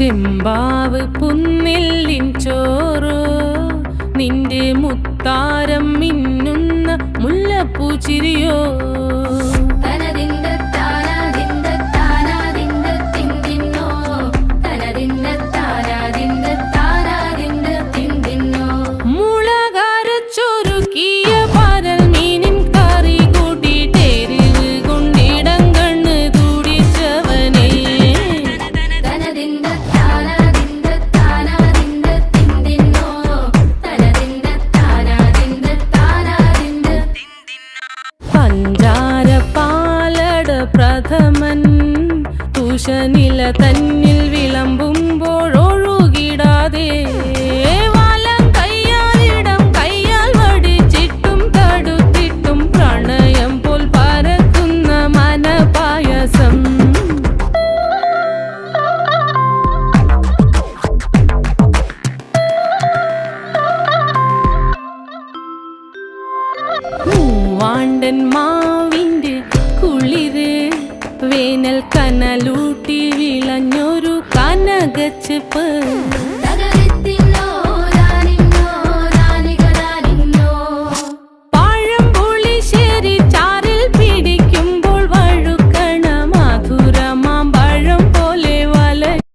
ചെമ്പാവ് പുന്നെല്ലിൻ ചോറോ നിന്റെ മുത്താരം മിന്നുന്ന മുല്ലപ്പൂച്ചിരിയോ പ്രഥമൻ തുഷനില തന്നിൽ വിളമ്പുമ്പോഴൊഴുകിടാതെ വലം കയ്യാലിടം കയ്യാൽ വടിച്ചിട്ടും തടുത്തിട്ടും പ്രണയം പോൽ പരക്കുന്ന മനപായസം മൂവാണ്ടൻ മാവിൻ്റെ കുളിര് വേനൽ കനലൂട്ടി വിളഞ്ഞൊരു കനകച്ചെപ്പ്